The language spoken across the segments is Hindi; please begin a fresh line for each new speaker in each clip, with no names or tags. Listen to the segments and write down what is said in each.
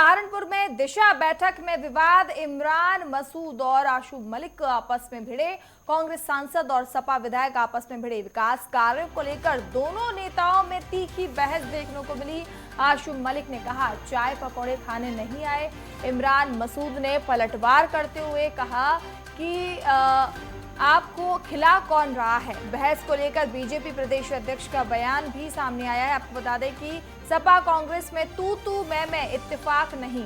सहारनपुर में दिशा बैठक में विवाद, इमरान मसूद और आशु मलिक आपस में भिड़े। कांग्रेस सांसद और सपा विधायक आपस में भिड़े। विकास कार्यों को लेकर दोनों नेताओं में तीखी बहस देखने को मिली। आशु मलिक ने कहा चाय पकौड़े खाने नहीं आए। इमरान मसूद ने पलटवार करते हुए कहा कि आपको खिला कौन रहा है। बहस को लेकर बीजेपी प्रदेश अध्यक्ष का बयान भी सामने आया है। आपको बता दें कि सपा कांग्रेस में तू मैं इत्तेफाक नहीं।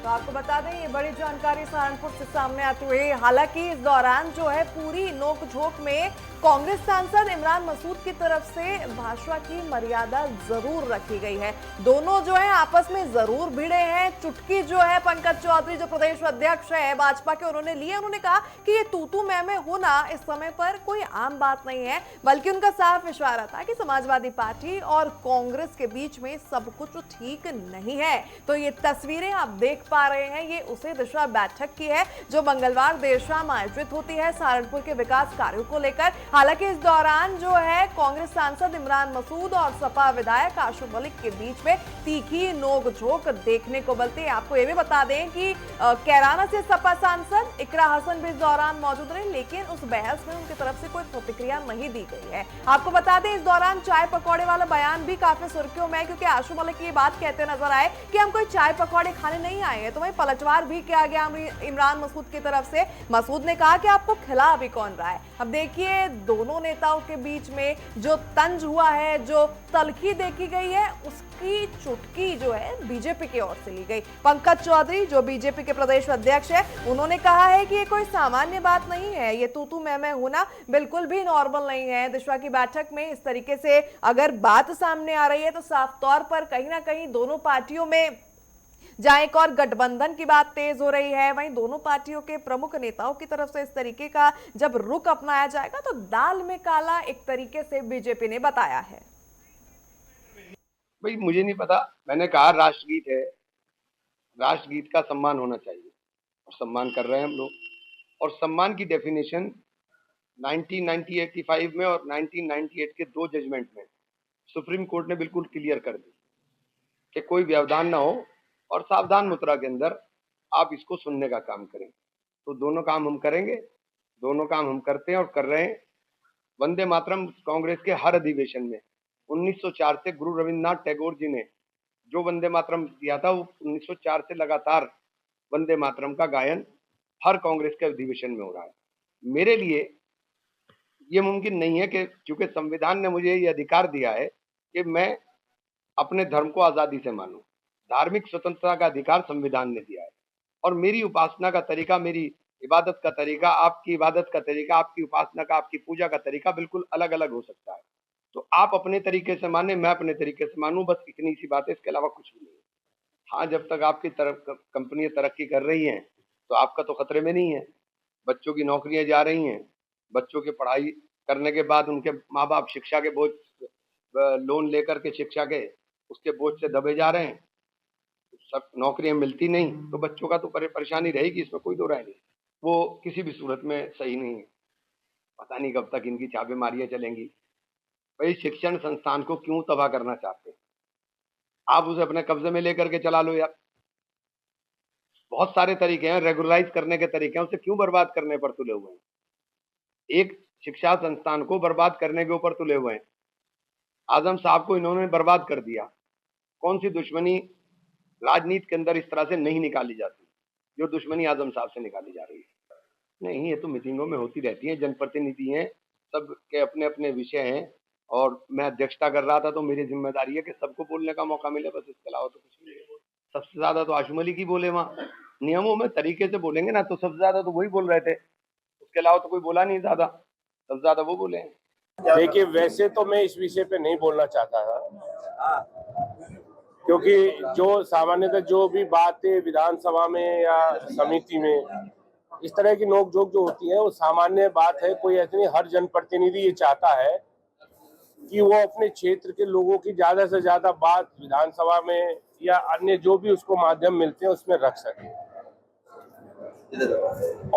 तो आपको बता दें ये बड़ी जानकारी सहारनपुर से सामने आती हुई। हालांकि इस दौरान जो है पूरी नोकझोंक में कांग्रेस सांसद इमरान मसूद की तरफ से भाषा की मर्यादा जरूर रखी गई है। दोनों जो है आपस में जरूर भिड़े हैं। चुटकी जो है पंकज चौधरी जो प्रदेश अध्यक्ष है भाजपा के, उन्होंने लिए। उन्होंने कहा कि ये तू मैं होना इस समय पर कोई आम बात नहीं है, बल्कि उनका साफ इशारा था कि समाजवादी पार्टी और कांग्रेस के बीच में सब कुछ ठीक नहीं है। तो ये तस्वीरें आप देख पा रहे हैं, ये उसी दिशा बैठक की है जो मंगलवार देर शाम आयोजित होती है सहारनपुर के विकास कार्यों को लेकर। हालांकि इस दौरान जो है कांग्रेस सांसद इमरान मसूद और सपा विधायक आशु मलिक के बीच में तीखी नोकझोंक देखने को मिलती है। आपको ये भी बता दें कि कैराना से सपा सांसद इकरा हसन भी इस दौरान मौजूद रहे, लेकिन उस बहस में उनकी तरफ से कोई प्रतिक्रिया नहीं दी गई है। आपको बता दें इस दौरान चाय पकौड़े वाला बयान भी काफी सुर्खियों में है, क्योंकि आशु मलिक ये बात कहते नजर आए कि हम कोई चाय पकौड़े खाने नहीं आए हैं। तो वही पलटवार भी किया गया इमरान मसूद की तरफ से। मसूद ने कहा कि आपको खिला अभी कौन रहा है। अब देखिए दोनों नेताओं के बीच में जो तंज हुआ है, जो तलखी देखी गई है, उसकी चुटकी जो है बीजेपी की ओर से ली गई। पंकज चौधरी जो बीजेपी के प्रदेश अध्यक्ष है, उन्होंने कहा है कि ये कोई सामान्य बात नहीं है, ये तू मैं होना बिल्कुल भी नॉर्मल नहीं है। दिशा की बैठक में इस तरीके से अगर बात सामने आ रही है तो साफ तौर पर कहीं ना कहीं दोनों पार्टियों में जहां एक और गठबंधन की बात तेज हो रही है, वहीं दोनों पार्टियों के प्रमुख नेताओं की तरफ से इस तरीके का जब रुख अपनाया जाएगा तो दाल में काला एक तरीके से बीजेपी ने बताया है।
भाई मुझे नहीं पता, मैंने कहा राष्ट्रगीत है, राष्ट्रगीत का सम्मान होना चाहिए और सम्मान कर रहे हैं हम लोग। और सम्मान की डेफिनेशन 1985 में और 1998 के दो जजमेंट में सुप्रीम कोर्ट ने बिल्कुल क्लियर कर दी कि कोई व्यवधान ना हो और सावधान मुद्रा के अंदर आप इसको सुनने का काम करें। तो दोनों काम हम करेंगे, दोनों काम हम करते हैं और कर रहे हैं। वंदे मातरम कांग्रेस के हर अधिवेशन में 1904 से गुरु रविन्द्रनाथ टैगोर जी ने जो वंदे मातरम दिया था, वो 1904 से लगातार वंदे मातरम का गायन हर कांग्रेस के अधिवेशन में हो रहा है। मेरे लिए ये मुमकिन नहीं है कि चूंकि संविधान ने मुझे ये अधिकार दिया है कि मैं अपने धर्म को आजादी से मानूं। धार्मिक स्वतंत्रता का अधिकार संविधान ने दिया है और मेरी उपासना का तरीका, मेरी इबादत का तरीका, आपकी इबादत का तरीका, आपकी उपासना का, आपकी पूजा का तरीका बिल्कुल अलग अलग हो सकता है। तो आप अपने तरीके से माने, मैं अपने तरीके से मानूं, बस इतनी सी बात है, इसके अलावा कुछ भी नहीं। हाँ, जब तक आपकी तरफ कंपनियां तरक्की कर रही हैं तो आपका तो खतरे में नहीं है। बच्चों की नौकरियां जा रही हैं, बच्चों की पढ़ाई करने के बाद उनके माँ बाप शिक्षा के बोझ, लोन लेकर के शिक्षा के उसके बोझ से दबे जा रहे हैं। सब नौकरियां मिलती नहीं तो बच्चों का तो परेशानी रहेगी, इसमें कोई दो राय नहीं। वो किसी भी सूरत में सही नहीं है। पता नहीं कब तक इनकी छापेमारियां चलेंगी। भाई शिक्षण संस्थान को क्यों तबाह करना चाहते हैं? आप उसे अपने कब्जे में लेकर के चला लो यार। बहुत सारे तरीके हैं, रेगुलराइज करने के तरीके हैं, उसे क्यों बर्बाद करने पर तुले हुए हैं? एक शिक्षा संस्थान को बर्बाद करने के ऊपर तुले हुए हैं। आजम साहब को इन्होंने बर्बाद कर दिया। कौन सी दुश्मनी राजनीति के अंदर इस तरह से नहीं निकाली जाती जो दुश्मनी आजम साहब से निकाली जा रही है? नहीं, ये तो मीटिंगों में होती रहती है, जनप्रतिनिधि हैं, सब के अपने अपने विषय हैं और मैं अध्यक्षता कर रहा था तो मेरी जिम्मेदारी है कि सबको बोलने का मौका मिले, बस इसके अलावा तो कुछ नहीं है। सबसे ज्यादा तो आशु मलिक ही बोले, वहाँ नियमों में तरीके से बोलेंगे ना तो सबसे ज्यादा तो वही बोल रहे थे, उसके अलावा तो कोई बोला नहीं ज्यादा, सबसे ज्यादा वो बोले हैं।
देखिए, वैसे तो मैं इस विषय पे नहीं बोलना चाहता था, क्योंकि जो सामान्यतः जो भी बातें विधानसभा में या समिति में इस तरह की नोकझोंक जो होती है वो सामान्य बात है। कोई ऐसे नहीं, हर जनप्रतिनिधि ये चाहता है कि वो अपने क्षेत्र के लोगों की ज्यादा से ज्यादा बात विधानसभा में या अन्य जो भी उसको माध्यम मिलते हैं उसमें रख सके।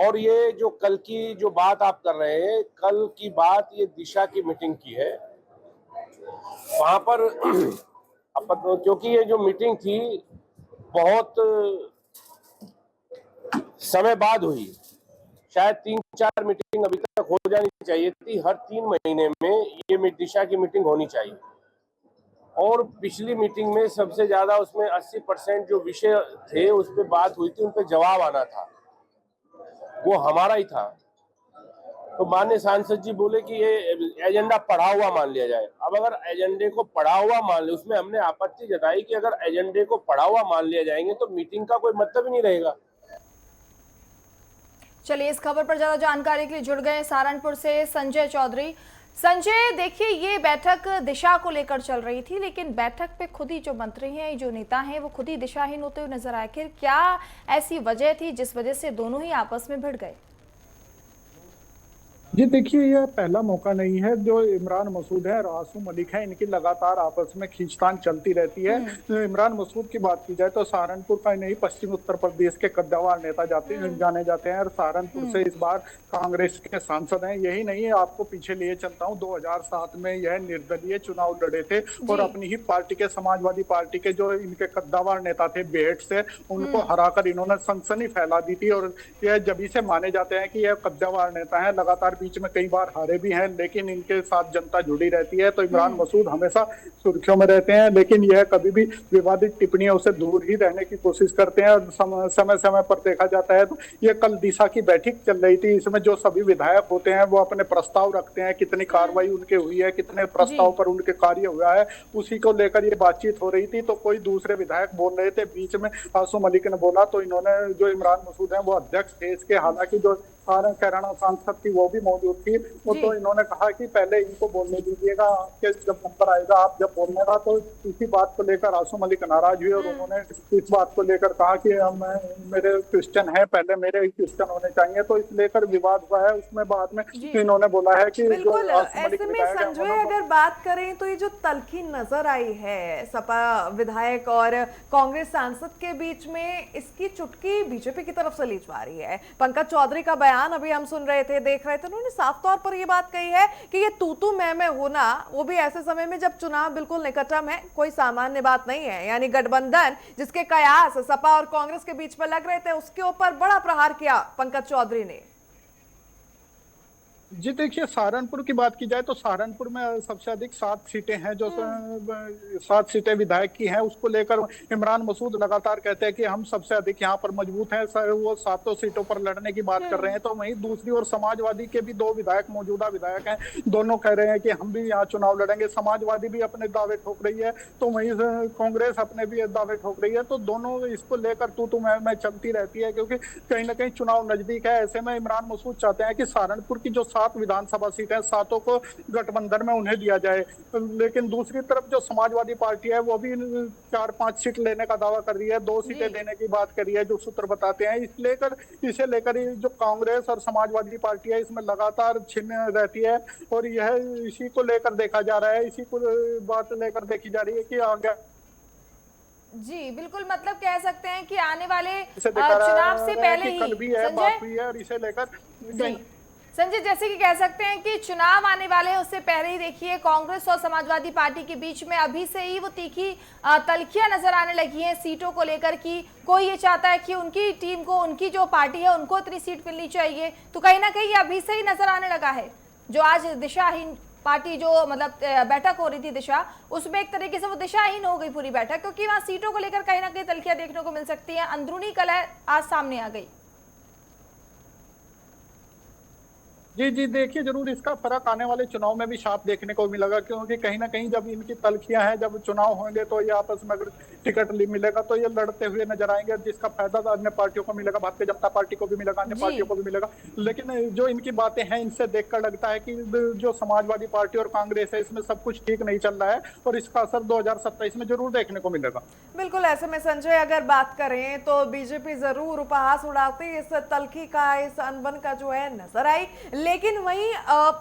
और ये जो कल की जो बात आप कर रहे हैं, कल की बात ये दिशा की मीटिंग की है। वहां पर क्योंकि ये जो मीटिंग थी बहुत समय बाद हुई। शायद 3-4 मीटिंग अभी तक हो जानी चाहिए थी। हर 3 महीने में ये दिशा की मीटिंग होनी चाहिए। और पिछली मीटिंग में सबसे ज्यादा उसमें 80% जो विषय थे उस पर बात हुई थी, उन पर जवाब आना था, वो हमारा ही था। तो माननीय सांसद जी बोले कि ये एजेंडा पढ़ा हुआ मान लिया जाए। अब अगर एजेंडे को पढ़ा हुआ मान ले, उसमें हमने आपत्ति जताई कि अगर एजेंडे को पढ़ा हुआ मान लिया जाएंगे तो मीटिंग का कोई मतलब ही नहीं रहेगा।
चलिए, इस खबर पर ज्यादा जानकारी के लिए जुड़ गए सहारनपुर से संजय चौधरी। संजय, देखिए, ये बैठक दिशा को लेकर चल रही थी, लेकिन बैठक पे खुद ही जो मंत्री हैं, जो नेता हैं, वो खुद ही दिशाहीन होते हुए नजर आए। आखिर क्या ऐसी वजह थी जिस वजह से दोनों ही आपस में भिड़ गए?
जी देखिए, यह पहला मौका नहीं है। जो इमरान मसूद है और आसू मलिक है, इनकी लगातार आपस में खींचतान चलती रहती है। तो इमरान मसूद की बात की जाए तो सहारनपुर का नहीं, पश्चिम उत्तर प्रदेश के कद्दावर नेता जाने जाते हैं और सहारनपुर से इस बार कांग्रेस के सांसद हैं। यही नहीं है, आपको पीछे लिए चलता हूँ, 2007 में यह निर्दलीय चुनाव लड़े थे और अपनी ही पार्टी के, समाजवादी पार्टी के जो इनके कद्दावर नेता थे बेहट से, उनको हराकर इन्होंने सनसनी फैला दी थी। और यह जभी से माने जाते हैं कि यह कद्दावर नेता है। लगातार बीच में कई बार हारे भी हैं, लेकिन इनके साथ जनता जुड़ी रहती है। तो इमरान मसूद हमेशा सुर्खियों में रहते हैं, लेकिन यह कभी भी विवादित टिप्पणियों से दूर ही रहने की कोशिश करते हैं। और समय समय पर देखा जाता है तो ये कल दिशा की बैठक चल रही थी, इसमें जो सभी विधायक होते हैं वो अपने प्रस्ताव रखते हैं, कितनी कार्रवाई उनके हुई है, कितने प्रस्ताव पर उनके कार्य हुआ है, उसी को लेकर ये बातचीत हो रही थी। तो कोई दूसरे विधायक बोल रहे थे, बीच में आसू मलिक ने बोला, तो इन्होंने, जो इमरान मसूद है वो अध्यक्ष थे इसके, हालांकि जो कैराना सांसद थी वो भी मौजूद थी। वो तो इन्होंने कहा कि पहले इनको बोलने दीजिएगा, आपके जब नंबर आएगा आप जब बोलने का। तो इसी बात को लेकर आसू मलिक नाराज हुए और उन्होंने इस बात को लेकर कहा कि मेरे क्वेश्चन है, पहले मेरे क्वेश्चन होने चाहिए। तो इस लेकर विवाद हुआ है। उसमें बाद में इन्होंने बोला है कि
बिल्कुल ऐसे में संजय, अगर बात करें तो ये जो तल्खी नजर आई है सपा विधायक और कांग्रेस सांसद के बीच में, इसकी चुटकी बीजेपी की तरफ से ली जा रही है। पंकज चौधरी का बयान अभी हम सुन रहे थे, देख रहे थे, उन्होंने साफ तौर पर ये बात कही है कि ये तू मैं होना, वो भी ऐसे समय में जब चुनाव बिल्कुल निकटम है, कोई सामान्य बात नहीं है। यानी गठबंधन जिसके कयास सपा और कांग्रेस के बीच में लग रहे थे, उसके ऊपर बड़ा प्रहार किया पंकज चौधरी ने।
जी देखिए, सहारनपुर की बात की जाए तो सहारनपुर में सबसे अधिक 7 सीटें हैं, जो 7 सीटें विधायक की हैं। उसको लेकर इमरान मसूद लगातार कहते हैं कि हम सबसे अधिक यहाँ पर मजबूत हैं, वो 7 सीटों पर लड़ने की बात कर रहे हैं। तो वहीं दूसरी ओर समाजवादी के भी 2 विधायक, मौजूदा विधायक हैं, दोनों कह रहे हैं कि हम भी यहाँ चुनाव लड़ेंगे। समाजवादी भी अपने दावे ठोक रही है, तो वहीं कांग्रेस अपने भी दावे ठोक रही है। तो दोनों इसको लेकर तू मैं चलती रहती है, क्योंकि कहीं ना कहीं चुनाव नजदीक है। ऐसे में इमरान मसूद चाहते हैं कि सहारनपुर की जो 7 विधानसभा सीटें, 7 को गठबंधन में उन्हें दिया जाए। लेकिन दूसरी तरफ जो समाजवादी पार्टी है वो भी 4-5 सीट लेने का दावा कर रही है, 2 सीटें देने की बात कर रही है, जो सूत्र बताते हैं। इसे लेकर जो कांग्रेस और समाजवादी पार्टी है, इसमें लगातार छिन्न रहती है। और यह इसी को लेकर देखा जा रहा है, इसी को बात लेकर देखी जा रही है कि आगे।
जी बिल्कुल, मतलब कह सकते हैं कि आने वाले चुनाव से पहले ही
बात हुई है और इसे लेकर
संजय, जैसे कि कह सकते हैं कि चुनाव आने वाले हैं, उससे पहले ही देखिए कांग्रेस और समाजवादी पार्टी के बीच में अभी से ही वो तीखी तल्खियां नजर आने लगी हैं सीटों को लेकर, कि कोई ये चाहता है कि उनकी टीम को, उनकी जो पार्टी है, उनको इतनी सीट मिलनी चाहिए। तो कहीं ना कहीं अभी से ही नजर आने लगा है। जो आज दिशाहीन पार्टी, जो मतलब बैठक हो रही थी दिशा, उसमें एक तरीके से वो दिशाहीन हो गई पूरी बैठक, क्योंकि वहां सीटों को लेकर कहीं ना कहीं तल्खियां देखने को मिल सकती है। अंदरूनी कलह आज सामने आ गई।
जी देखिए, जरूर इसका फर्क आने वाले चुनाव में भी साफ देखने को मिलेगा, क्योंकि कहीं ना कहीं जब इनकी तल्खियां हैं, जब चुनाव होंगे तो ये आपस में अगर टिकट मिलेगा तो ये लड़ते हुए नजर आएंगे, जिसका फायदा तो अन्य पार्टियों को मिलेगा, भारतीय जनता पार्टी को भी मिलेगा, अन्य पार्टियों को भी मिलेगा। लेकिन जो इनकी बातें हैं, इनसे देखकर लगता है कि जो समाजवादी पार्टी और कांग्रेस है, इसमें सब कुछ ठीक नहीं चल रहा है और इसका असर 2027 में जरूर देखने को मिलेगा।
बिल्कुल, ऐसे में संजय अगर बात करें तो बीजेपी जरूर उपहास उड़ाती इस तल्खी का, इस अनबन का जो है नजर आई। लेकिन वहीं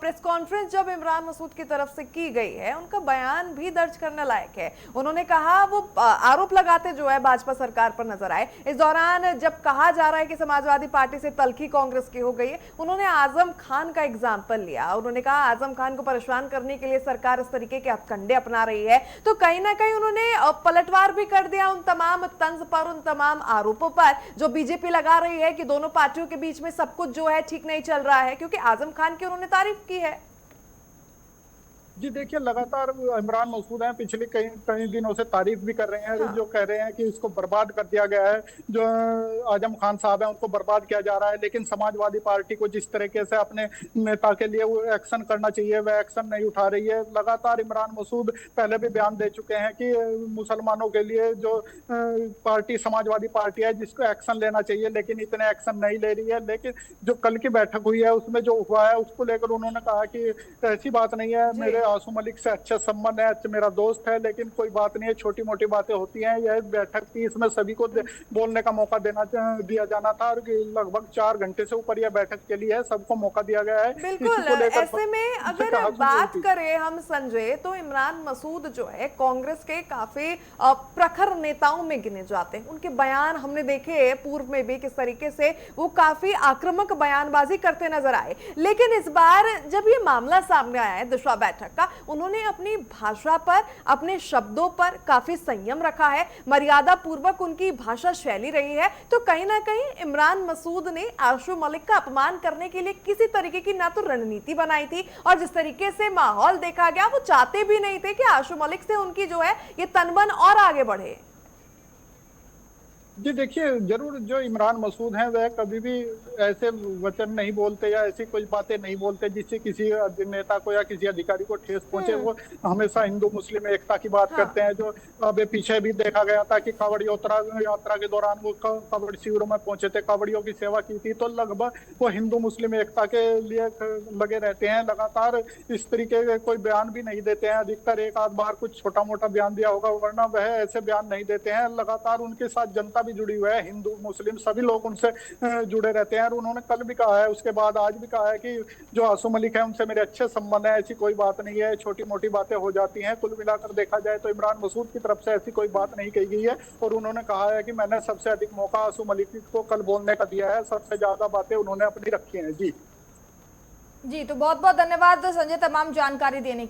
प्रेस कॉन्फ्रेंस जब इमरान मसूद की तरफ से की गई है, उनका बयान भी दर्ज करने लायक है। उन्होंने कहा, वो आरोप लगाते जो है भाजपा सरकार पर नजर आए। इस दौरान जब कहा जा रहा है कि समाजवादी पार्टी से तलखी कांग्रेस की हो गई है, उन्होंने आजम खान का एग्जाम्पल लिया। उन्होंने कहा आजम खान को परेशान करने के लिए सरकार इस तरीके के हथकंडे अपना रही है। तो कहीं ना कहीं उन्होंने पलटवार भी कर दिया उन तमाम तंज पर, उन तमाम आरोपों पर जो बीजेपी लगा रही है कि दोनों पार्टियों के बीच में सब कुछ जो है ठीक नहीं चल रहा है, क्योंकि आजम खान की उन्होंने तारीफ की है।
जी देखिए, लगातार इमरान मसूद हैं, पिछले कई दिनों से तारीफ भी कर रहे हैं।
हाँ।
जो कह रहे हैं कि इसको बर्बाद कर दिया गया है, जो आजम खान साहब हैं उनको बर्बाद किया जा रहा है। लेकिन समाजवादी पार्टी को जिस तरीके से अपने नेता के लिए वो एक्शन करना चाहिए वह एक्शन नहीं उठा रही है। लगातार इमरान मसूद पहले भी बयान दे चुके हैं कि मुसलमानों के लिए जो पार्टी समाजवादी पार्टी है जिसको एक्शन लेना चाहिए, लेकिन इतने एक्शन नहीं ले रही है। लेकिन जो कल की बैठक हुई है उसमें जो हुआ है उसको लेकर उन्होंने कहा कि ऐसी बात नहीं है, मेरे आसू मलिक से अच्छे संबंध है, मेरा दोस्त है, लेकिन कोई बात नहीं है, छोटी मोटी बातें होती हैं। यह बैठक थी, इसमें सभी को बोलने का मौका दिया जाना था और लगभग 4 घंटे से ऊपर यह बैठक के लिए है, सबको मौका दिया गया है।
बिल्कुल। ऐसे में अगर बात करें हम संजय, तो इमरान मसूद जो है कांग्रेस के काफी प्रखर नेताओं में गिने जाते हैं। उनके बयान हमने देखे पूर्व में भी किस तरीके से वो काफी आक्रामक बयानबाजी करते नजर आए। लेकिन इस बार जब ये मामला सामने आया है दिशा बैठक का, उन्होंने अपनी भाषा पर, अपने शब्दों पर काफी संयम रखा है, मर्यादा पूर्वक उनकी भाषा शैली रही है। तो कहीं ना कहीं इमरान मसूद ने आशु मलिक का अपमान करने के लिए किसी तरीके की ना तो रणनीति बनाई थी, और जिस तरीके से माहौल देखा गया वो चाहते भी नहीं थे कि आशु मलिक से उनकी जो है ये तनबन और आगे बढ़े।
जी देखिए, जरूर जो इमरान मसूद हैं वह कभी भी ऐसे वचन नहीं बोलते या ऐसी कोई बातें नहीं बोलते जिससे किसी नेता को या किसी अधिकारी को ठेस पहुंचे। वो हमेशा हिंदू मुस्लिम एकता की बात करते हैं। जो अभी पीछे भी देखा गया था कि कांवड़ यात्रा के दौरान वो कांवड़ शिविरों में पहुंचे थे, कांवड़ियों की सेवा की थी। तो लगभग वो हिंदू मुस्लिम एकता के लिए लगे रहते हैं, लगातार इस तरीके के कोई बयान भी नहीं देते हैं। अधिकतर एक आध बार कुछ छोटा मोटा बयान दिया होगा, वरना वह ऐसे बयान नहीं देते हैं। लगातार उनके साथ जनता भी जुड़ी हुई है, हिंदू मुस्लिम सभी लोग उनसे जुड़े रहते हैं। और उन्होंने कल भी कहा है, उसके बाद आज भी कहा है कि जो आशु मलिक है उनसे मेरे अच्छे संबंध है, ऐसी कोई बात नहीं है, छोटी मोटी बातें हो जाती हैं। कुल मिलाकर देखा जाए तो इमरान मसूद की तरफ से ऐसी कोई बात नहीं कही गई है। और उन्होंने कहा है कि मैंने सबसे अधिक मौका आशु मलिक को कल बोलने का दिया है, सबसे ज्यादा बातें उन्होंने अपनी रखी हैं। जी
तो बहुत बहुत धन्यवाद संजय तमाम जानकारी देने